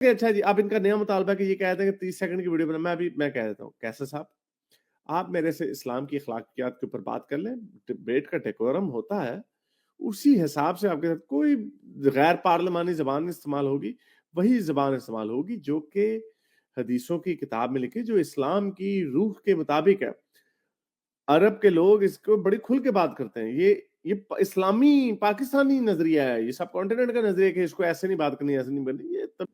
अच्छा जी, अब इनका नया मुतालबा है कि ये कहते हैं कि 30 सेकंड की वीडियो बना। मैं कह देता हूँ, कैसर साहब, आप मेरे से इस्लाम की अखलाकियात के ऊपर बात कर लें, डिबेट का डेकोरम होता है, उसी हिसाब से आपके साथ कोई गैर पार्लिमानी ज़बान इस्तेमाल होगी, वही ज़बान इस्तेमाल होगी जो कि हदीसों की किताब में लिखी, जो इस्लाम की रूह के मुताबिक है। अरब के लोग इसको बड़ी खुल के बात करते हैं। ये इस्लामी पाकिस्तानी नज़रिया है, ये सब कॉन्टिनेंट का नज़रिया है कि इसको ऐसे नहीं बात करनी, ऐसे नहीं करनी। ये तब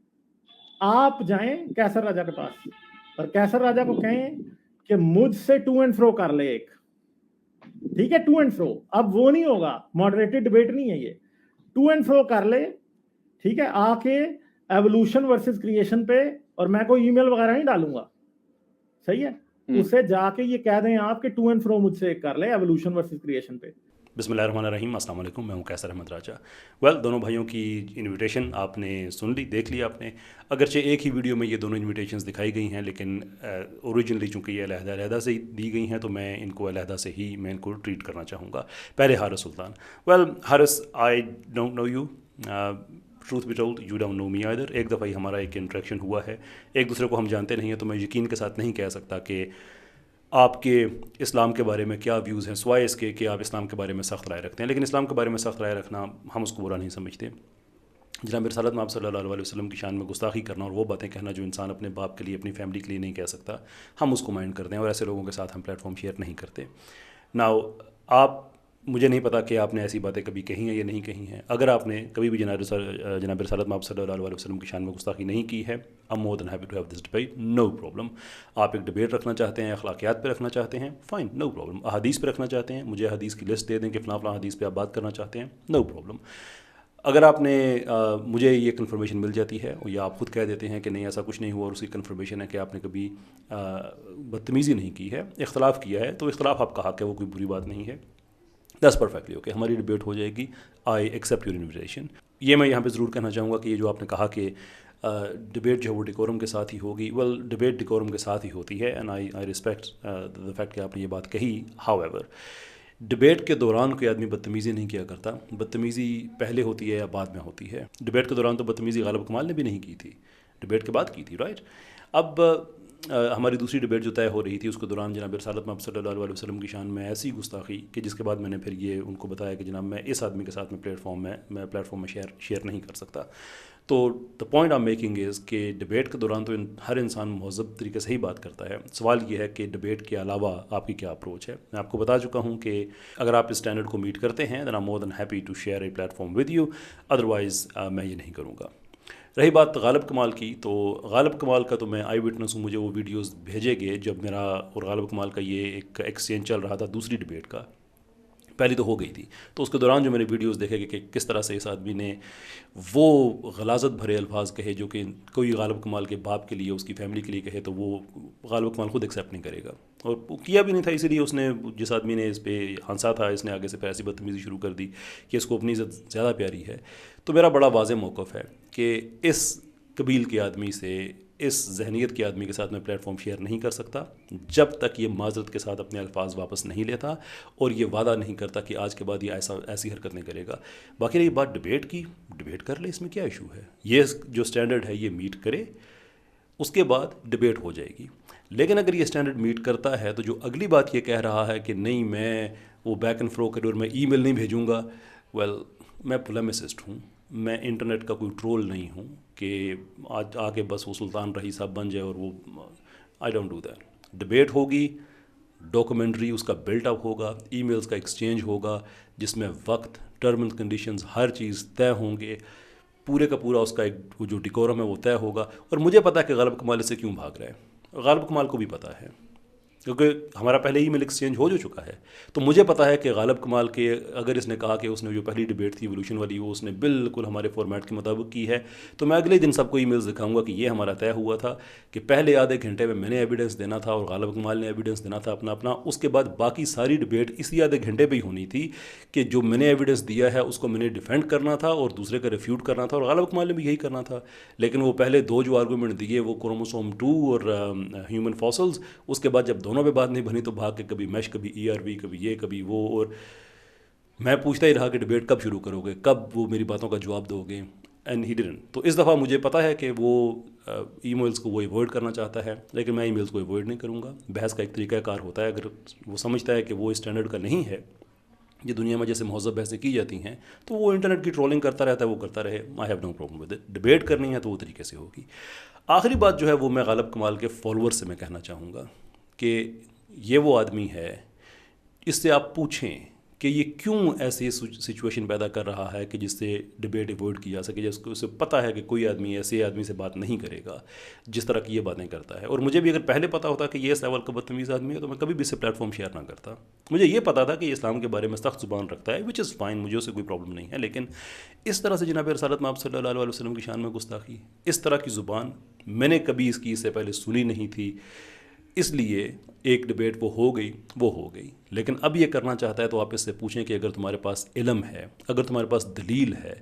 आप जाएं कैसर राजा के पास और कैसर राजा को कहें कि मुझसे टू एंड फ्रो कर ले एक, ठीक है, टू एंड फ्रो। अब वो नहीं होगा, मॉडरेटेड डिबेट नहीं है ये, टू एंड फ्रो कर ले, ठीक है, आके एवोल्यूशन वर्सेस क्रिएशन पे, और मैं कोई ईमेल वगैरह नहीं डालूंगा, सही है, उससे जाके ये कह दें आप कि टू एंड फ्रो मुझसे कर ले एवोल्यूशन वर्सेस क्रिएशन पे। बिस्मिल्लाहिर्रहमानिर्रहीम, अस्सलाम वालेकुम। मैं हूं कैसर अहमद राजा। दोनों भाइयों की इनविटेशन आपने सुन ली, देख ली आपने। अगरचे एक ही वीडियो में ये दोनों इनविटेशंस दिखाई गई हैं, लेकिन ओरिजिनली चूँकि ये अलहदा से दी गई हैं तो मैं इनको अलहदा से ही मैं इनको ट्रीट करना चाहूँगा। पहले Haris Sultan. Haris, I don't know you, truth be told you don't know me either. एक दफ़ा ही हमारा एक इंटरेक्शन हुआ है, एक दूसरे को हम जानते नहीं हैं, तो मैं यकीन के साथ नहीं कह सकता कि आपके इस्लाम के बारे में क्या व्यूज़ हैं, सिवाय इसके कि आप इस्लाम के बारे में सख्त राय रखते हैं। लेकिन इस्लाम के बारे में सख्त राय रखना हम उसको बुरा नहीं समझते। जनाब रसालत में आप सल्लल्लाहु अलैहि वसल्लम की शान में गुस्ताखी करना और वो बातें कहना जो इंसान अपने बाप के लिए, अपनी फैमिली के लिए नहीं कह सकता, हम उसको माइंड करते हैं और ऐसे लोगों के साथ हम प्लेटफॉर्म शेयर नहीं करते। नाउ, आप, मुझे नहीं पता कि आपने ऐसी बातें कभी कही हैं या नहीं कही हैं। अगर आपने कभी भी जनाब रसालत में आप सल्लल्लाहु अलैहि वसल्लम की शान में गुस्ताखी नहीं की है, I am more than happy to have this debate, no problem. आप एक डिबेट रखना चाहते हैं, अखलाकियात पे रखना चाहते हैं, फ़ाइन, नो प्रॉब्लम। अहादीस पे रखना चाहते हैं, मुझे हदीस की लिस्ट दे दें कि फ़लाँ फ़लाँ हदीस पे आप बात करना चाहते हैं, नो प्रॉब्लम। अगर आपने मुझे ये कन्फर्मेशन मिल जाती है या आप खुद कह देते हैं कि नहीं ऐसा कुछ नहीं हुआ और उसकी कन्फर्मेशन है कि आपने कभी बदतमीज़ी नहीं की है, इख्तलाफ किया है, तो इख्तलाफ आपका हक़ है, वो कोई बुरी बात नहीं है। दैट्स परफेक्टली ओके, हमारी डिबेट हो जाएगी। I accept your invitation. ये मैं यहाँ पे ज़रूर कहना चाहूँगा कि ये जो आपने कहा कि डिबेट जो है वो डिकोरम के साथ ही होगी, वेल, डिबेट डिकोरम के साथ ही होती है, and I respect the fact कि आपने ये बात कही। हाउएवर, डिबेट के दौरान कोई आदमी बदतमीज़ी नहीं किया करता, बदतमीज़ी पहले होती है या बाद में होती है। डिबेट के दौरान तो बदतमीज़ी गालिब कमाल ने भी नहीं की थी, डिबेट के बाद की थी, राइट। अब हमारी दूसरी डिबेट जो तय हो रही थी उसके दौरान जनाब रसालत में सल्लल्लाहु अलैहि वसल्लम की शान में ऐसी गुस्ताखी कि जिसके बाद मैंने फिर ये उनको बताया कि जनाब मैं इस आदमी के साथ मैं प्लेटफॉर्म में शेयर नहीं कर सकता। तो the point I am making is कि डिबेट के दौरान तो हर इंसान महज़ब तरीके से ही बात करता है। सवाल ये है कि डिबेट के अलावा आपकी क्या अप्रोच है। मैं आपको बता चुका हूँ कि अगर आप इस स्टैंडर्ड को मीट करते हैं then I am more than happy to share a platform with you, otherwise मैं ये नहीं करूँगा। रही बात गालिब कमाल की, तो गालिब कमाल का तो मैं आई विटनेस हूँ, मुझे वो वीडियोस भेजेंगे जब मेरा और गालिब कमाल का ये एक एक्सचेंज चल रहा था दूसरी डिबेट का। पहली तो हो गई थी, तो उसके दौरान जो मैंने वीडियोस देखे कि किस तरह से इस आदमी ने वो गलाजत भरे अल्फाज कहे जो कि कोई गालिब कमाल के बाप के लिए, उसकी फैमिली के लिए कहे तो वो गालिब कमाल खुद एक्सेप्ट नहीं करेगा, और किया भी नहीं था। इसीलिए उसने, जिस आदमी ने इस पर हंसा था, इसने आगे से फिर ऐसी बदतमीज़ी शुरू कर दी कि इसको अपनी इज़्ज़त ज़्यादा प्यारी है। तो मेरा बड़ा वाज़ेह मौक़िफ़ है कि इस कबील के आदमी से, इस जहनीत के आदमी के साथ मैं प्लेटफॉर्म शेयर नहीं कर सकता जब तक ये माजरत के साथ अपने अल्फाज वापस नहीं लेता और ये वादा नहीं करता कि आज के बाद ये ऐसी हरकत नहीं करेगा। बाकी रही बात डिबेट की, डिबेट कर ले, इसमें क्या इशू है। ये जो स्टैंडर्ड है ये मीट करे, उसके बाद डिबेट हो जाएगी। लेकिन अगर ये स्टैंडर्ड मीट करता है तो जो अगली बात ये कह रहा है कि नहीं मैं वो बैक एंड फ्रो करूँ और मैं ईमेल नहीं भेजूँगा, वेल, मैं पोलेमिसिस्ट हूँ, मैं इंटरनेट का कोई ट्रोल नहीं हूँ कि आज आके बस वो सुल्तान रही साहब बन जाए और वो, I don't do that. Debate होगी, डॉक्यूमेंट्री उसका बिल्टअप होगा, ईमेल्स का एक्सचेंज होगा जिसमें वक्त, टर्म एंड कंडीशंस, हर चीज़ तय होंगे, पूरे का पूरा उसका एक जो डिकोरम है वो तय होगा। और मुझे पता है कि गालिब कमाल से क्यों भाग रहा है, गालिब कमाल को भी पता है क्योंकि हमारा पहले ही ईमेल एक्सचेंज हो जो चुका है। तो मुझे पता है कि गालिब कमाल के, अगर इसने कहा कि उसने जो पहली डिबेट थी एवोल्यूशन वाली वो उसने बिल्कुल हमारे फॉर्मेट के मुताबिक की है, तो मैं अगले दिन सबको ईमेल्स दिखाऊंगा कि ये हमारा तय हुआ था कि पहले आधे घंटे में मैंने एविडेंस देना था और गालिब कमाल ने एविडेंस देना था अपना अपना, उसके बाद बाकी सारी डिबेट इसी आधे घंटे पर ही होनी थी कि जो मैंने एविडेंस दिया है उसको मैंने डिफेंड करना था और दूसरे का रिफ्यूट करना था, और गालिब कमाल ने भी यही करना था। लेकिन वो पहले दो जो आर्गूमेंट दिए वो क्रोमोसोम 2 और ह्यूमन फॉसल्स, उसके बाद जब दोनों पे बात नहीं बनी तो भाग के कभी मैश, कभी ERV, कभी ये कभी वो, और मैं पूछता ही रहा कि डिबेट कब शुरू करोगे, कब वो मेरी बातों का जवाब दोगे। And he didn't. تو اس دفعہ مجھے پتہ ہے کہ وہ ای میلز کو وہ ایوائڈ کرنا چاہتا ہے, لیکن میں ای میلز کو ایوائڈ نہیں کروں گا. بحث کا ایک طریقہ کار ہوتا ہے, اگر وہ سمجھتا ہے کہ وہ اسٹینڈرڈ کا نہیں ہے, یہ دنیا میں جیسے مہذب بحثیں کی جاتی ہیں, تو وہ انٹرنیٹ کی ٹرولنگ کرتا رہتا ہے, وہ کرتا رہے. I have no problem with it. Debate کرنی ہے تو وہ طریقے سے ہوگی. آخری بات جو ہے وہ میں غالب کمال کے فالوور سے میں کہنا چاہوں گا کہ یہ وہ آدمی ہے, اس سے آپ پوچھیں کہ یہ کیوں ایسی سچویشن پیدا کر رہا ہے کہ جس سے ڈبیٹ ایوائڈ کی جا سکے, جس کو اسے پتہ ہے کہ کوئی آدمی ایسے آدمی سے بات نہیں کرے گا جس طرح کی یہ باتیں کرتا ہے. اور مجھے بھی اگر پہلے پتہ ہوتا کہ یہ اس لیول کا بدتمیز آدمی ہے تو میں کبھی بھی اسے پلیٹ فارم شیئر نہ کرتا. مجھے یہ پتہ تھا کہ یہ اسلام کے بارے میں سخت زبان رکھتا ہے, وچ از فائن, مجھے اسے کوئی پرابلم نہیں ہے. لیکن اس طرح سے جناب رسالت میں آپ صلی اللہ علیہ وسلم کی شان میں گستاخی, اس طرح کی زبان میں نے کبھی اس سے پہلے سنی نہیں تھی. اس لیے ایک ڈبیٹ وہ ہو گئی. لیکن اب یہ کرنا چاہتا ہے تو آپ اس سے پوچھیں کہ اگر تمہارے پاس علم ہے, اگر تمہارے پاس دلیل ہے,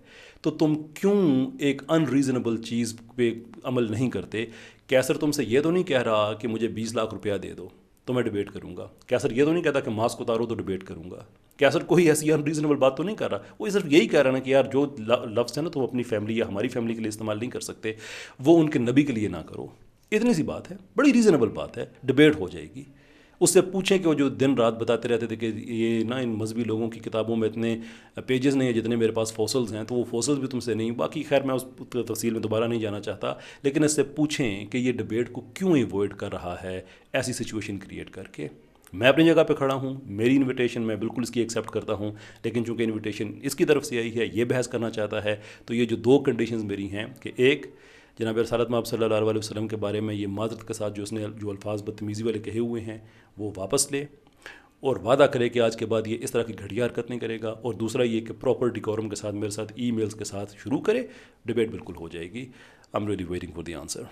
تو تم کیوں ایک ان ریزنیبل چیز پہ عمل نہیں کرتے. کیسر تم سے یہ تو نہیں کہہ رہا کہ مجھے 20 لاکھ روپیہ دے دو تو میں ڈبیٹ کروں گا. کیسر یہ تو نہیں کہتا کہ ماسک اتارو تو ڈبیٹ کروں گا. کیسر کوئی ایسی ان ریزنیبل بات تو نہیں کر رہا. وہ صرف یہی کہہ رہا ہے نا کہ یار جو لفظ ہے نا تم اپنی فیملی یا ہماری فیملی کے لیے استعمال نہیں کر سکتے, وہ ان کے نبی کے لیے نہ کرو. اتنی سی بات ہے, بڑی ریزنیبل بات ہے, ڈبیٹ ہو جائے گی. اس سے پوچھیں کہ وہ جو دن رات بتاتے رہتے تھے کہ یہ نا ان مذہبی لوگوں کی کتابوں میں اتنے پیجز نہیں ہیں جتنے میرے پاس فوسلز ہیں, تو وہ فوسلز بھی تم سے نہیں. باقی خیر میں اس تفصیل میں دوبارہ نہیں جانا چاہتا, لیکن اس سے پوچھیں کہ یہ ڈبیٹ کو کیوں ایوائڈ کر رہا ہے ایسی سچویشن کریٹ کر کے. میں اپنی جگہ پہ کھڑا ہوں, میری انویٹیشن میں بالکل اس کی ایکسیپٹ کرتا ہوں, لیکن چونکہ انویٹیشن اس کی طرف سے آئی ہے, یہ بحث کرنا چاہتا ہے, تو یہ جو 2 کنڈیشنز میری ہیں کہ ایک, جناب رسالت میں آپ صلی اللہ علیہ وسلم کے بارے میں یہ معذرت کے ساتھ جو اس نے جو الفاظ بدتمیزی والے کہے ہوئے ہیں وہ واپس لے, اور وعدہ کرے کہ آج کے بعد یہ اس طرح کی گھٹیا حرکت نہیں کرے گا. اور دوسرا یہ کہ پراپر ڈیکورم کے ساتھ میرے ساتھ ای میلز کے ساتھ شروع کرے. ڈبیٹ بالکل ہو جائے گی. I am really waiting for the answer.